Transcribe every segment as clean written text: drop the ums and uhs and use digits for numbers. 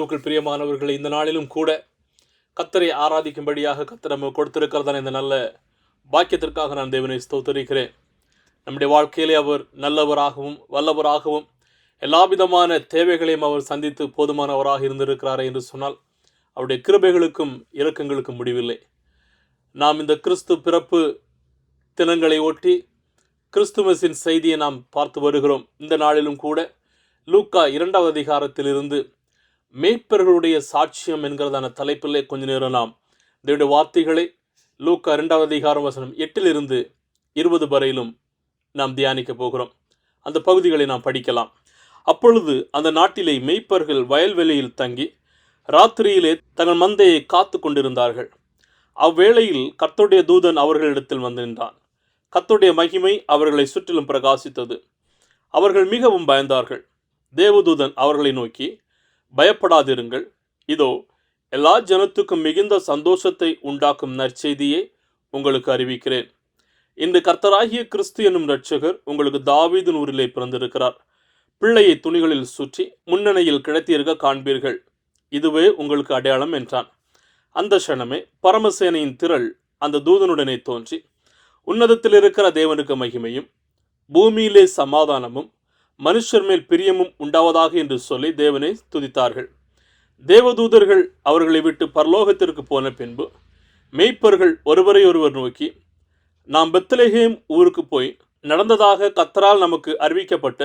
கிறிஸ்துவுக்குள் பிரியமானவர்களை, இந்த நாளிலும் கூட கர்த்தரை ஆராதிக்கும்படியாக கர்த்தர் நமக்கு கொடுத்திருக்கிறதான இந்த நல்ல பாக்கியத்திற்காக நான் தேவனை ஸ்தோத்திரிக்கிறேன். நம்முடைய வாழ்க்கையிலே அவர் நல்லவராகவும் வல்லவராகவும் எல்லா விதமான தேவைகளையும் அவர் சந்தித்து போதுமானவராக இருந்திருக்கிறாரே என்று சொன்னால் அவருடைய கிருபைகளுக்கும் இரக்கங்களுக்கும் முடிவில்லை. நாம் இந்த கிறிஸ்து பிறப்பு தினங்களை ஒட்டி கிறிஸ்துமஸின் செய்தியை நாம் பார்த்து வருகிறோம். இந்த நாளிலும் கூட லூக்கா 2வது அதிகாரத்திலிருந்து மேய்ப்பர்களுடைய சாட்சியம் என்கிறதான தலைப்பிலே கொஞ்ச நேரம் நாம் தேவனுடைய வார்த்தைகளை லூக்கா 2வது அதிகாரம் வசனம் 8 20 வரையிலும் நாம் தியானிக்க போகிறோம். அந்த பகுதிகளை நாம் படிக்கலாம். அப்பொழுது அந்த நாட்டிலே மேய்ப்பர்கள் வயல்வெளியில் தங்கி ராத்திரியிலே தங்கள் மந்தையை காத்து கொண்டிருந்தார்கள். அவ்வேளையில் கர்த்தருடைய தூதன் அவர்களிடத்தில் வந்து நின்றான். கர்த்தருடைய மகிமை அவர்களை சுற்றிலும் பிரகாசித்தது. அவர்கள் மிகவும் பயந்தார்கள். தேவதூதன் அவர்களை நோக்கி, பயப்படாதிருங்கள், இதோ எல்லா ஜனத்துக்கும் மிகுந்த சந்தோஷத்தை உண்டாக்கும் நற்செய்தியே உங்களுக்கு அறிவிக்கிறேன். இன்று கர்த்தராகிய கிறிஸ்து என்னும் இரட்சகர் உங்களுக்கு தாவீதின் ஊரிலே பிறந்திருக்கிறார். பிள்ளையை துணிகளில் சுற்றி முன்னணியில் கிடத்தியிருக்க காண்பீர்கள். இதுவே உங்களுக்கு அடையாளம் என்றான். அந்த க்ஷணமே பரமசேனையின் திரள் அந்த தூதனுடனே தோன்றி, உன்னதத்தில் இருக்கிற தேவனுக்கு மகிமையும் பூமியிலே சமாதானமும் மனுஷர் மேல் பிரியமும் உண்டாவதாக என்று சொல்லி தேவனை துதித்தார்கள். தேவதூதர்கள் அவர்களை விட்டு பரலோகத்திற்கு போன பின்பு மேய்ப்பர்கள் ஒருவரை ஒருவர் நோக்கி, நாம் பெத்லெகேம் ஊருக்கு போய் நடந்ததாக கர்த்தரால் நமக்கு அறிவிக்கப்பட்ட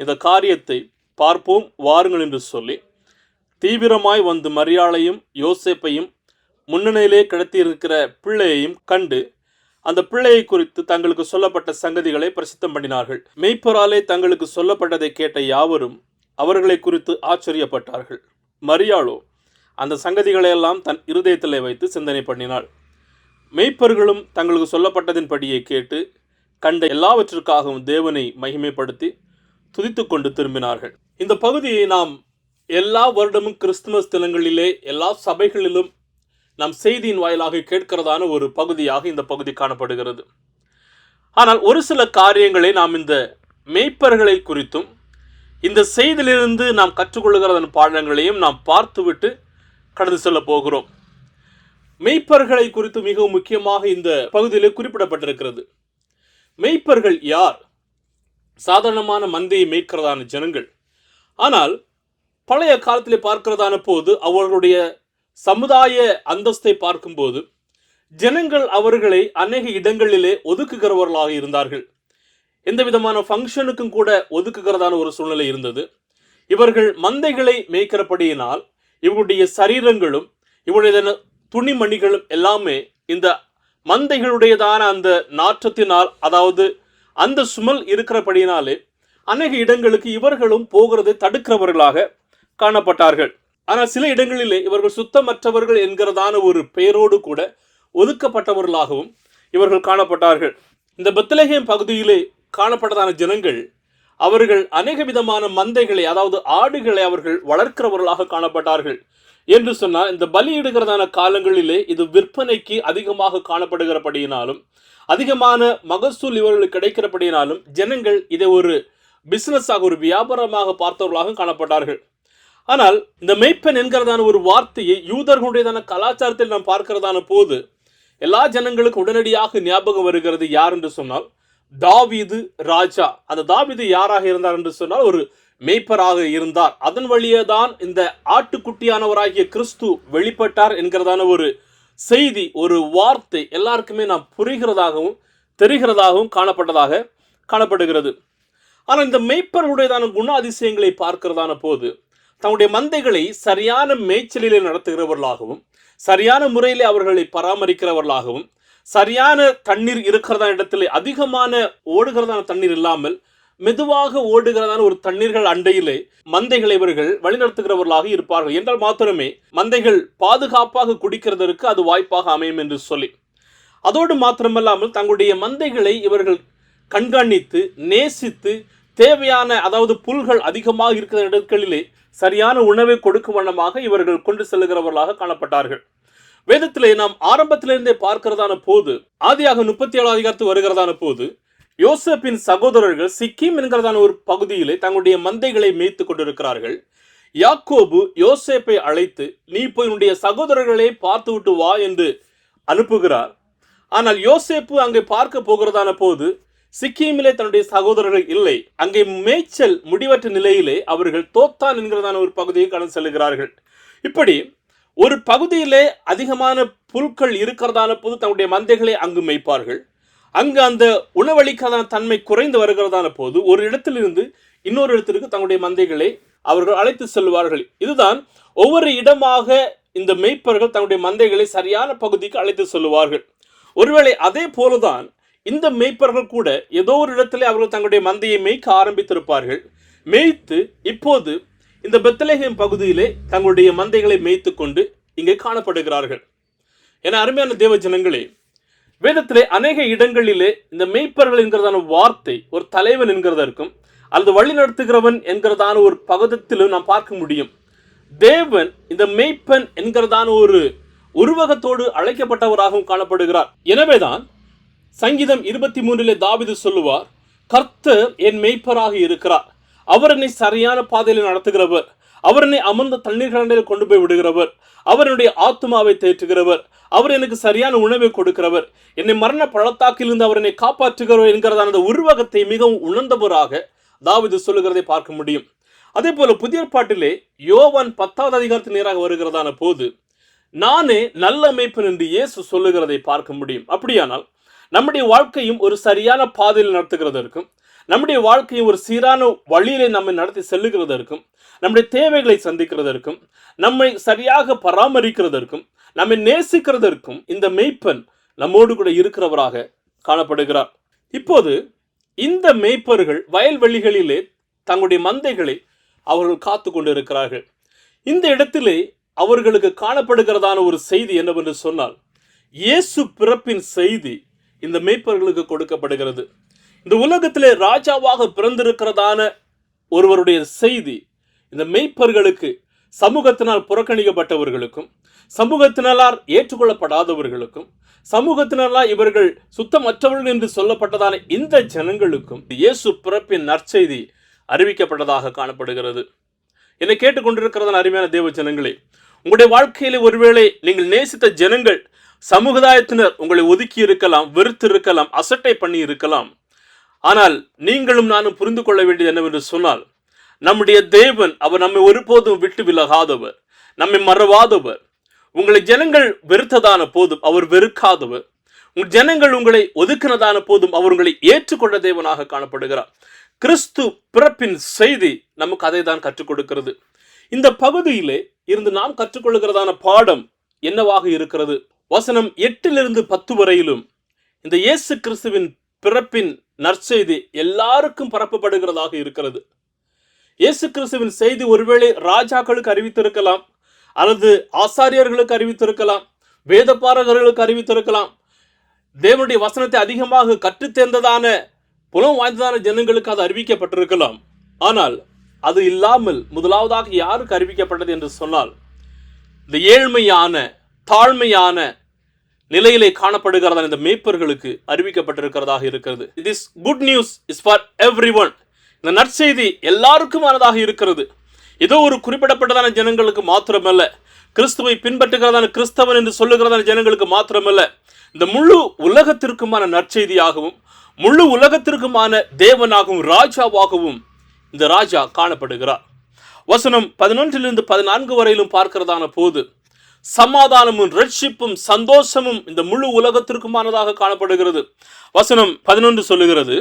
இந்த காரியத்தை பார்ப்போம் வாருங்கள் என்று சொல்லி தீவிரமாய் வந்து மரியாளையும் யோசேப்பையும் முன்னணியிலே கிடத்தியிருக்கிற பிள்ளையையும் கண்டு அந்த பிள்ளையை குறித்து தங்களுக்கு சொல்லப்பட்ட சங்கதிகளை பிரசித்தம் பண்ணினார்கள். மெய்ப்பராலே தங்களுக்கு சொல்லப்பட்டதை கேட்ட யாவரும் அவர்களை குறித்து ஆச்சரியப்பட்டார்கள். மரியாளோ அந்த சங்கதிகளையெல்லாம் தன் இருதயத்திலே வைத்து சிந்தனை பண்ணினாள். மெய்ப்பர்களும் தங்களுக்கு சொல்லப்பட்டதின்படியே கேட்டு கண்ட எல்லாவற்றிற்காகவும் தேவனை மகிமைப்படுத்தி துதித்து கொண்டு திரும்பினார்கள். இந்த பகுதியை நாம் எல்லா வருடமும் கிறிஸ்துமஸ் தினங்களிலே எல்லா சபைகளிலும் நம் செய்தியின் வாயிலாக கேட்கிறதான ஒரு பகுதியாக இந்த பகுதி காணப்படுகிறது. ஆனால் ஒரு சில காரியங்களை நாம் இந்த மேய்ப்பர்களை குறித்தும் இந்த செய்தியிலிருந்து நாம் கற்றுக்கொள்கிறதன் பாடங்களையும் நாம் பார்த்துவிட்டு கடந்து செல்ல போகிறோம். மேய்ப்பர்களை குறித்து மிகவும் முக்கியமாக இந்த பகுதியிலே குறிப்பிடப்பட்டிருக்கிறது. மேய்ப்பர்கள் யார்? சாதாரணமான மந்தையை மேய்க்கிறதான ஜனங்கள். ஆனால் பழைய காலத்திலே பார்க்கிறதான போது அவர்களுடைய சமுதாய அந்தஸ்தை பார்க்கும்போது ஜனங்கள் அவர்களை அநேக இடங்களிலே ஒதுக்குகிறவர்களாக இருந்தார்கள். எந்த விதமான ஃபங்க்ஷனுக்கும் கூட ஒதுக்குகிறதான ஒரு சூழ்நிலை இருந்தது. இவர்கள் மந்தைகளை மேய்க்கிறபடியினால் இவருடைய சரீரங்களும் இவருடைய துணிமணிகளும் எல்லாமே இந்த மந்தைகளுடையதான அந்த நாற்றத்தினால், அதாவது அந்த சுமல் இருக்கிறபடியினாலே அநேக இடங்களுக்கு இவர்களும் போகிறதை தடுக்கிறவர்களாக காணப்பட்டார்கள். ஆனால் சில இடங்களிலே இவர்கள் சுத்தமற்றவர்கள் என்கிறதான ஒரு பெயரோடு கூட ஒதுக்கப்பட்டவர்களாகவும் இவர்கள் காணப்பட்டார்கள். இந்த பெத்லெகேம் பகுதியிலே காணப்பட்டதான ஜனங்கள் அவர்கள் அநேக விதமான மந்தைகளை, அதாவது ஆடுகளை அவர்கள் வளர்க்கிறவர்களாக காணப்பட்டார்கள். என்று சொன்னால் இந்த பலியிடுகிறதான காலங்களிலே இது விற்பனைக்கு அதிகமாக காணப்படுகிறபடியினாலும் அதிகமான மகசூல் இவர்களுக்கு கிடைக்கிறபடியினாலும் ஜனங்கள் இதை ஒரு பிசினஸாக, ஒரு வியாபாரமாக பார்த்தவர்களாக காணப்பட்டார்கள். ஆனால் இந்த மெய்ப்பெண் என்கிறதான ஒரு வார்த்தையை யூதர்களுடையதான கலாச்சாரத்தில் நாம் பார்க்கிறதான போது எல்லா ஜனங்களுக்கும் உடனடியாக ஞாபகம் வருகிறது. யார் என்று சொன்னால் தாவீது ராஜா. அந்த தாவீது யாராக இருந்தார் என்று சொன்னால் ஒரு மேய்ப்பராக இருந்தார். அதன் வழியே தான் இந்த ஆட்டுக்குட்டியானவராகிய கிறிஸ்து வெளிப்பட்டார் என்கிறதான ஒரு செய்தி, ஒரு வார்த்தை எல்லாருக்குமே நாம் புரிகிறதாகவும் தெரிகிறதாகவும் காணப்படுகிறது. ஆனால் இந்த மேய்ப்பர்களுடையதான குண அதிசயங்களை பார்க்கிறதான போது தங்களுடைய மந்தைகளை சரியான மேய்ச்சலிலே நடத்துகிறவர்களாகவும் சரியான முறையிலே அவர்களை பராமரிக்கிறவர்களாகவும் சரியான தண்ணீர் இருக்கிறதான இடத்திலே அதிகமான ஓடுகிறதான தண்ணீர் இல்லாமல் மெதுவாக ஓடுகிறதான ஒரு தண்ணீர்கள் அண்டையிலே மந்தைகளை இவர்கள் வழிநடத்துகிறவர்களாக இருப்பார்கள் என்றால் மாத்திரமே மந்தைகள் பாதுகாப்பாக குடிக்கிறதற்கு அது வாய்ப்பாக அமையும் என்று சொல்லி, அதோடு மாத்திரமல்லாமல் தங்களுடைய மந்தைகளை இவர்கள் கண்காணித்து நேசித்து தேவையான, அதாவது புல்கள் அதிகமாக இருக்கிற இடங்களிலே சரியான உணவை கொடுக்கும் வண்ணமாக இவர்கள் கொண்டு செல்லுகிறவர்களாக காணப்பட்டார்கள். வேதத்திலே நாம் ஆரம்பத்திலிருந்தே பார்க்கிறதான போது, ஆதியாக 37 அதிகாரத்து வருகிறதான போது யோசேப்பின் சகோதரர்கள் சிக்கிம் என்கிறதான ஒரு பகுதியிலே தங்களுடைய மந்தைகளை மேய்த்து கொண்டிருக்கிறார்கள். யாக்கோபு யோசேப்பை அழைத்து, நீ போய் உன்னுடைய சகோதரர்களை பார்த்து விட்டு வா என்று அனுப்புகிறார். ஆனால் யோசேப்பு அங்கே பார்க்க போகிறதான போது சிக்கீமிலே தன்னுடைய சகோதரர்கள் இல்லை. அங்கே மேய்ச்சல் முடிவற்ற நிலையிலே அவர்கள் தோத்தான் என்கிறதான ஒரு பகுதியை கடந்து செல்கிறார்கள். இப்படி ஒரு பகுதியிலே அதிகமான புல்கள் இருக்கிறதான போது தன்னுடைய மந்தைகளை அங்கு மேய்ப்பார்கள். அங்கு அந்த உணவளிக்கான தன்மை குறைந்து வருகிறதான போது ஒரு இடத்திலிருந்து இன்னொரு இடத்திற்கு தங்களுடைய மந்தைகளை அவர்கள் அழைத்து செல்வார்கள். இதுதான் ஒவ்வொரு இடமாக இந்த மேய்ப்பர்கள் தங்களுடைய மந்தைகளை சரியான பகுதிக்கு அழைத்து செல்வார்கள். ஒருவேளை அதே போலதான் இந்த மேய்ப்பர்கள் கூட ஏதோ ஒரு இடத்திலே அவர்கள் தங்களுடைய மந்தையை மேய்க்க ஆரம்பித்திருப்பார்கள். மேய்த்து இப்போது இந்த பெத்லகேம் பகுதியிலே தங்களுடைய மந்தைகளை மேய்த்து கொண்டு இங்கே காணப்படுகிறார்கள். என அருமையான தேவ ஜனங்களே, வேதத்திலே அநேக இடங்களிலே இந்த மேய்ப்பர்கள் என்கிறதான வார்த்தை ஒரு தலைவன் என்கிறதற்கும் அல்லது வழி நடத்துகிறவன் என்கிறதான ஒரு பகுதியிலும் நாம் பார்க்க முடியும். தேவன் இந்த மேய்ப்பன் என்கிறதான ஒரு உருவகத்தோடு அழைக்கப்பட்டவராகவும் காணப்படுகிறார். எனவேதான் சங்கீதம் 23 தாவீது சொல்லுவார், கர்த்தர் என் மேய்ப்பராக இருக்கிறார், அவர் என்னை சரியான பாதையில் நடத்துகிறவர், அவர் என்னை அமர்ந்த தண்ணீர் கண்டையில் கொண்டு போய் விடுகிறவர், அவர் என்னுடைய ஆத்துமாவை தேற்றுகிறவர், அவர் எனக்கு சரியான உணவை கொடுக்கிறவர், என்னை மரண பள்ளத்தாக்கிலிருந்து அவர் என்னை காப்பாற்றுகிறவர் என்கிறதான அந்த உருவகத்தை மிகவும் உணர்ந்தவராக தாவீது சொல்லுகிறதை பார்க்க முடியும். அதே போல புதிய ஏற்பாட்டிலே யோவான் 10வது அதிகாரத்தில் நேராக வருகிறதான போது நானே நல்ல மேய்ப்பன் என்று இயேசு சொல்லுகிறதை பார்க்க முடியும். அப்படியானால் நம்முடைய வாழ்க்கையும் ஒரு சரியான பாதையில் நடத்துகிறதற்கும், நம்முடைய வாழ்க்கையும் ஒரு சீரான வழியிலே நம்மை நடத்தி செல்லுகிறதற்கும், நம்முடைய தேவைகளை சந்திக்கிறதற்கும், நம்மை சரியாக பராமரிக்கிறதற்கும், நம்மை நேசிக்கிறதற்கும் இந்த மேய்ப்பன் நம்மோடு கூட இருக்கிறவராக காணப்படுகிறார். இப்போது இந்த மேய்ப்பர்கள் வயல்வெளிகளிலே தங்களுடைய மந்தைகளை அவர்கள் காத்து கொண்டு இருக்கிறார்கள். இந்த இடத்திலே அவர்களுக்கு காணப்படுகிறதான ஒரு செய்தி என்னவென்று சொன்னால், இயேசு பிறப்பின் செய்தி இந்த மேய்ப்பர்களுக்கு கொடுக்கப்படுகிறது. இந்த உலகத்திலே ராஜாவாக பிறந்திருக்கிறதான ஒருவருடைய செய்தி இந்த மேய்ப்பர்களுக்கு, சமூகத்தினால் புறக்கணிக்கப்பட்டவர்களுக்கும், சமூகத்தினரால் ஏற்றுக்கொள்ளப்படாதவர்களுக்கும், சமூகத்தினரால் இவர்கள் சுத்தமற்றவர்கள் என்று சொல்லப்பட்டதான இந்த ஜனங்களுக்கும் இயேசு பிறப்பின் நற்செய்தி அறிவிக்கப்பட்டதாக காணப்படுகிறது. என்னை கேட்டுக்கொண்டிருக்கிறதான அருமையான தேவ ஜனங்களே, உங்களுடைய வாழ்க்கையிலே ஒருவேளை நீங்கள் நேசித்த ஜனங்கள், சமுதாயத்தினர் உங்களை ஒதுக்கி இருக்கலாம், வெறுத்து இருக்கலாம், அசட்டை பண்ணி இருக்கலாம். ஆனால் நீங்களும் நானும் புரிந்து கொள்ள வேண்டியது என்னவென்று சொன்னால், நம்முடைய தேவன் அவர் நம்மை ஒருபோதும் விட்டு விலகாதவர், நம்மை மறவாதவர். உங்களை ஜனங்கள் வெறுத்ததான போதும் அவர் வெறுக்காதவர். உங்கள் ஜனங்கள் உங்களை ஒதுக்கினதான போதும் அவர் உங்களை ஏற்றுக்கொண்ட தேவனாக காணப்படுகிறார். கிறிஸ்து பிறப்பின் செய்தி நமக்கு அதை தான் கற்றுக் கொடுக்கிறது. இந்த பகுதியிலே இருந்து நாம் கற்றுக்கொள்கிறதான பாடம் என்னவாக இருக்கிறது? வசனம் 8 to 10 வரையிலும் இந்த இயேசு கிறிஸ்துவின் பிறப்பின் நற்செய்தி எல்லாருக்கும் பரப்பப்படுகிறதாக இருக்கிறது. இயேசு கிறிஸ்துவின் செய்தி ஒருவேளை ராஜாக்களுக்கு அறிவித்திருக்கலாம், அல்லது ஆசாரியர்களுக்கு அறிவித்திருக்கலாம், வேதபாரகர்களுக்கு அறிவித்திருக்கலாம், தேவனுடைய வசனத்தை அதிகமாக கற்றுத்தேர்ந்ததான புலம் வாய்ந்ததான ஜனங்களுக்கு அது அறிவிக்கப்பட்டிருக்கலாம். ஆனால் அது இல்லாமல் முதலாவதாக யாருக்கு அறிவிக்கப்பட்டது என்று சொன்னால், இந்த ஏழ்மையான தாழ்மையான நிலையிலே காணப்படுகிறதான இந்த மேய்ப்பர்களுக்கு அறிவிக்கப்பட்டிருக்கிறதாக இருக்கிறது. This good news is for everyone. இந்த நற்செய்தி எல்லாருக்குமானதாக இருக்கிறது. ஏதோ ஒரு குறிப்பிடப்பட்டதான ஜனங்களுக்கு மாத்திரமல்ல, கிறிஸ்துவை பின்பற்றுகிறதான கிறிஸ்தவன் என்று சொல்லுகிறதான ஜனங்களுக்கு மாத்திரமல்ல, இந்த முழு உலகத்திற்குமான நற்செய்தியாகவும் முழு உலகத்திற்குமான தேவனாகவும் ராஜாவாகவும் இந்த ராஜா காணப்படுகிறார். வசனம் 11 to 14 வரையிலும் பார்க்கிறதான போது சமாதானமும் ரட்சிப்பும் சந்தோஷமும் இந்த முழு உலகத்திற்குமானதாக காணப்படுகிறது. வசனம் 11 சொல்லுகிறது,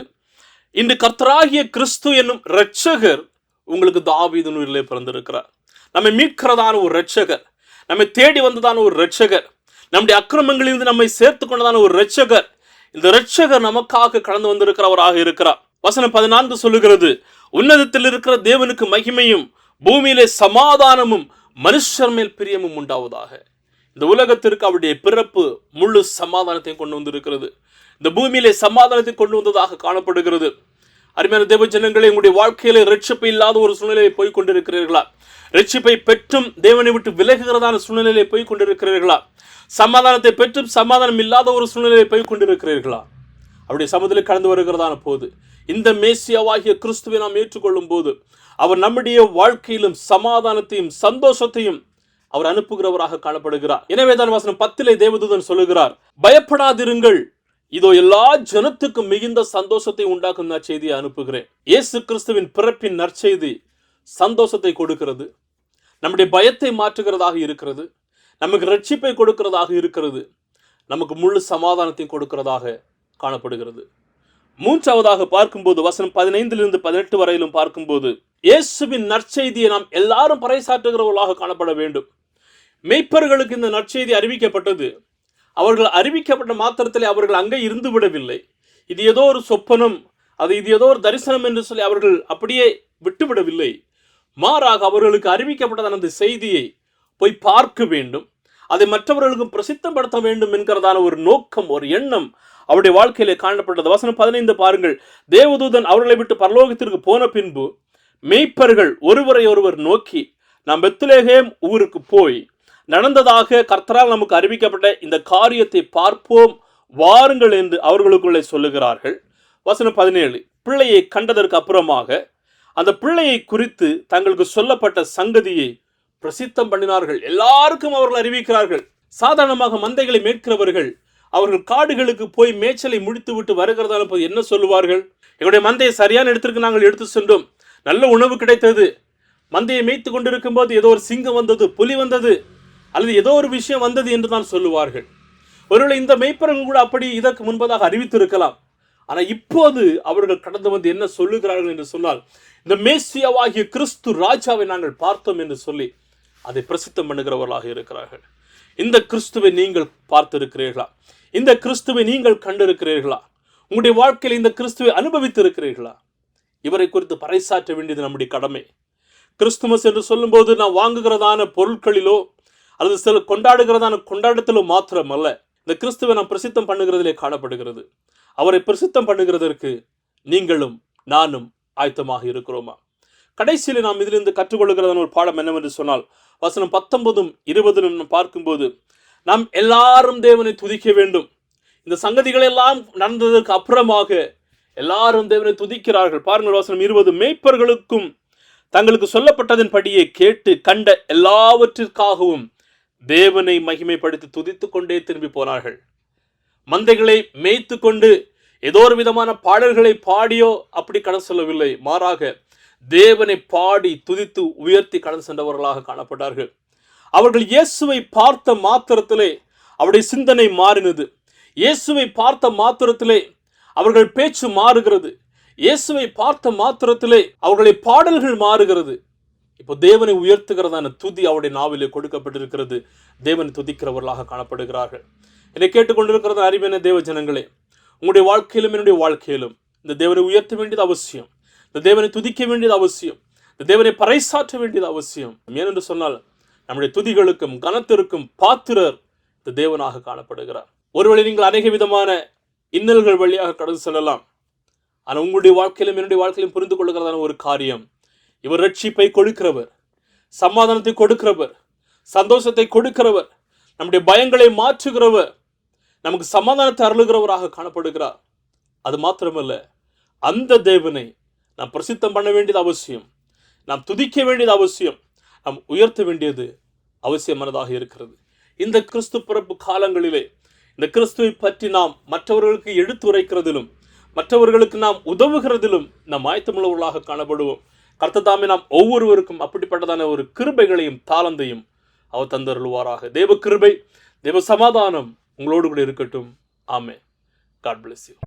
இன்று கர்த்தராகிய கிறிஸ்து என்னும் இரட்சகர் உங்களுக்கு தாவீதின் ஊரிலே பிறந்திருக்கிறார். நம்மை மீட்கிறதான ஒரு இரட்சகர், நம்மை தேடி வந்ததான ஒரு இரட்சகர், நம்முடைய அக்கிரமங்களிலிருந்து நம்மை சேர்த்து கொண்டதான ஒரு இரட்சகர், இந்த இரட்சகர் நமக்காக கடந்து வந்திருக்கிறவராக இருக்கிறார். வசனம் 14 சொல்லுகிறது, உன்னதத்தில் இருக்கிற தேவனுக்கு மகிமையும் பூமியிலே சமாதானமும் மனுஷர் மேல் பிரியமும் உண்டாவதாக. இந்த உலகத்திற்கு அவருடைய பிறப்பு முழு சமாதானத்தை கொண்டு வந்திருக்கிறது. இந்த பூமியிலே சமாதானத்தை கொண்டு வந்ததாக காணப்படுகிறது. அருமையான தேவ ஜனங்களே, உங்களுடைய வாழ்க்கையிலே ரட்சிப்பு இல்லாத ஒரு சூழ்நிலையை போய் கொண்டிருக்கிறீர்களா? ரட்சிப்பை பெற்றும் தேவனை விட்டு விலகுகிறதான சூழ்நிலையை போய் கொண்டிருக்கிறீர்களா? சமாதானத்தை பெற்றும் சமாதானம் இல்லாத ஒரு சூழ்நிலையை போய் கொண்டிருக்கிறீர்களா? அவருடைய சமூகத்தில் கடந்து வருகிறதான போது இந்த மேசியாவாகிய கிறிஸ்துவை நாம் ஏற்றுக்கொள்ளும் போது அவர் நம்முடைய வாழ்க்கையிலும் சமாதானத்தையும் சந்தோஷத்தையும் அவர் அனுப்புகிறவராக காணப்படுகிறார். எனவேதான் வசனம் 10 தேவதூதன் சொல்லுகிறார், பயப்படாதிருங்கள், இதோ எல்லா ஜனத்துக்கும் மிகுந்த சந்தோஷத்தை உண்டாக்கும் நற்செய்தியை அனுப்புகிறேன். இயேசு கிறிஸ்துவின் பிறப்பின் நற்செய்தி சந்தோஷத்தை கொடுக்கிறது, நம்முடைய பயத்தை மாற்றுகிறதாக இருக்கிறது, நமக்கு ரட்சிப்பை கொடுக்கிறதாக இருக்கிறது, நமக்கு முழு சமாதானத்தையும் கொடுக்கிறதாக காணப்படுகிறது. மூன்றாவதாக பார்க்கும்போது வசனம் 15 18 வரையிலும் பார்க்கும்போது இயேசுவின் நற்செய்தியை நாம் எல்லாரும் பறைசாற்றுகிறவர்களாக காணப்பட வேண்டும். மெய்ப்பர்களுக்கு இந்த நற்செய்தி அறிவிக்கப்பட்டது. அவர்கள் அறிவிக்கப்பட்ட மாத்திரத்திலே அவர்கள் அங்கே இருந்து விடவில்லை. இது ஏதோ ஒரு சொப்பனம், இது ஏதோ ஒரு தரிசனம் என்று சொல்லி அவர்கள் அப்படியே விட்டுவிடவில்லை. மாறாக அவர்களுக்கு அறிவிக்கப்பட்டதான அந்த செய்தியை போய் பார்க்க வேண்டும், அதை மற்றவர்களுக்கும் பிரசித்தப்படுத்த வேண்டும் என்கிறதான ஒரு நோக்கம், ஒரு எண்ணம் அவருடைய வாழ்க்கையிலே காணப்பட்டது. வசனம் 15 பாருங்கள். தேவதூதன் அவர்களை விட்டு பரலோகத்திற்கு போன பின்பு மெய்ப்பர்கள் ஒருவரை ஒருவர் நோக்கி, நாம் பெத்லகேம் ஊருக்கு போய் நடந்ததாக கர்த்தரால் நமக்கு அறிவிக்கப்பட்ட இந்த காரியத்தை பார்ப்போம் வாருங்கள் என்று அவர்களுக்குள்ளே சொல்லுகிறார்கள். வசனம் 17, பிள்ளையை கண்டதற்கு அப்புறமாக அந்த பிள்ளையை குறித்து தங்களுக்கு சொல்லப்பட்ட சங்கதியை பிரசித்தம் பண்ணினார்கள். எல்லாருக்கும் அவர்கள் அறிவிக்கிறார்கள். சாதாரணமாக மந்தைகளை மேய்க்கிறவர்கள் அவர்கள் காடுகளுக்கு போய் மேய்ச்சலை முடித்து விட்டு வருகிறதான போது என்ன சொல்லுவார்கள்? எங்களுடைய மந்தையை சரியான இடத்திற்கு நாங்கள் எடுத்து சென்றோம், நல்ல உணவு கிடைத்தது. மந்தையை மேய்த்து கொண்டிருக்கும் போது ஏதோ ஒரு சிங்கம் வந்தது, புலி வந்தது, அல்லது ஏதோ ஒரு விஷயம் வந்தது என்று தான் சொல்லுவார்கள். ஒருவேளை இந்த மெய்ப்பர்கள் கூட அப்படி இதற்கு முன்பதாக அறிவித்திருக்கலாம். ஆனால் இப்போது அவர்கள் கடந்து வந்து என்ன சொல்லுகிறார்கள் என்று சொன்னால், இந்த மேசியாவாகிய கிறிஸ்து ராஜாவை நாங்கள் பார்த்தோம் என்று சொல்லி அதை பிரசித்தம் பண்ணுகிறவர்களாக இருக்கிறார்கள். இந்த கிறிஸ்துவை நீங்கள் பார்த்திருக்கிறீர்களா? இந்த கிறிஸ்துவை நீங்கள் கண்டிருக்கிறீர்களா? உங்களுடைய வாழ்க்கையில் இந்த கிறிஸ்துவை அனுபவித்து இருக்கிறீர்களா? இவரை குறித்து பறைசாற்ற வேண்டியது நம்முடைய கடமை. கிறிஸ்துமஸ் என்று சொல்லும்போது நாம் வாங்குகிறதான பொருட்களிலோ அல்லது சில கொண்டாடுகிறதான கொண்டாட்டத்திலோ மாத்திரமல்ல, இந்த கிறிஸ்துவை நாம் பிரசித்தம் பண்ணுகிறதிலே காணப்படுகிறது. அவரை பிரசித்தம் பண்ணுகிறதற்கு நீங்களும் நானும் ஆயத்தமாக இருக்கிறோமா? கடைசியில் நாம் இதிலிருந்து கற்றுக்கொள்கிறதான ஒரு பாடம் என்னவென்று சொன்னால், வசனம் 19 20 பார்க்கும்போது நாம் எல்லாரும் தேவனை துதிக்க வேண்டும். இந்த சங்கதிகள் எல்லாம் நடந்ததற்கு அப்புறமாக எல்லாரும் தேவனை துதிக்கிறார்கள். பாருங்கள் வசனம் 20, மேய்ப்பர்களுக்கும் தங்களுக்கு சொல்லப்பட்டதன் படியே கேட்டு கண்ட எல்லாவற்றிற்காகவும் தேவனை மகிமைப்படுத்தி துதித்து கொண்டே திரும்பி போனார்கள். மந்தைகளை மேய்த்து கொண்டு ஏதோ ஒரு விதமான பாடல்களை பாடியோ அப்படி கடன் சொல்லவில்லை. மாறாக தேவனை பாடி துதித்து உயர்த்தி கடன் சென்றவர்களாக காணப்பட்டார்கள். அவர்கள் இயேசுவை பார்த்த மாத்திரத்திலே அவருடைய சிந்தனை மாறினது. இயேசுவை பார்த்த மாத்திரத்திலே அவர்கள் பேச்சு மாறுகிறது. இயேசுவை பார்த்த மாத்திரத்திலே அவர்களுடைய பாடல்கள் மாறுகிறது. இப்போ தேவனை உயர்த்துகிறதான துதி அவருடைய நாவிலே கொடுக்கப்பட்டிருக்கிறது. தேவனை துதிக்கிறவர்களாக காணப்படுகிறார்கள். என்னை கேட்டுக்கொண்டிருக்கிறது அறிவான தேவ ஜனங்களே, உங்களுடைய வாழ்க்கையிலும் என்னுடைய வாழ்க்கையிலும் இந்த தேவனை உயர்த்த வேண்டியது அவசியம். இந்த தேவனை துதிக்க வேண்டியது அவசியம். இந்த தேவனை பறைசாற்ற வேண்டியது அவசியம். ஏனென்று சொன்னால் நம்முடைய துதிகளுக்கும் கனத்திற்கும் பாத்திரர் இந்த தேவனாக காணப்படுகிறார். ஒருவேளை நீங்கள் அநேக விதமான இன்னல்கள் வழியாக கடந்து செல்லலாம். ஆனால் உங்களுடைய வாழ்க்கையிலும் என்னுடைய வாழ்க்கையிலும் புரிந்து கொள்கிறதான ஒரு காரியம், இவர் ரட்சிப்பை கொடுக்கிறவர், சமாதானத்தை கொடுக்கிறவர், சந்தோஷத்தை கொடுக்கிறவர், நம்முடைய பயங்களை மாற்றுகிறவர், நமக்கு சமாதானத்தை அருளுகிறவராக காணப்படுகிறார். அது மாத்திரமல்ல, அந்த தேவனை நாம் பிரசித்தம் பண்ண வேண்டியது அவசியம். நாம் துதிக்க வேண்டியது அவசியம். நாம் உயர்த்த வேண்டியது அவசியமானதாக இருக்கிறது. இந்த கிறிஸ்து பிறப்பு காலங்களிலே இந்த கிறிஸ்துவை பற்றி நாம் மற்றவர்களுக்கு எடுத்துரைக்கிறதிலும் மற்றவர்களுக்கு நாம் உதவுகிறதிலும் நாம் ஆயத்தமுள்ளவர்களாக காணப்படுவோம். கர்த்ததாமே நாம் ஒவ்வொருவருக்கும் அப்படிப்பட்டதான ஒரு கிருபைகளையும் தாளந்தையும் அவர் தந்தருள்வாராக. தேவ கிருபை, தேவ சமாதானம் உங்களோடு கூட இருக்கட்டும். ஆமென். God bless you.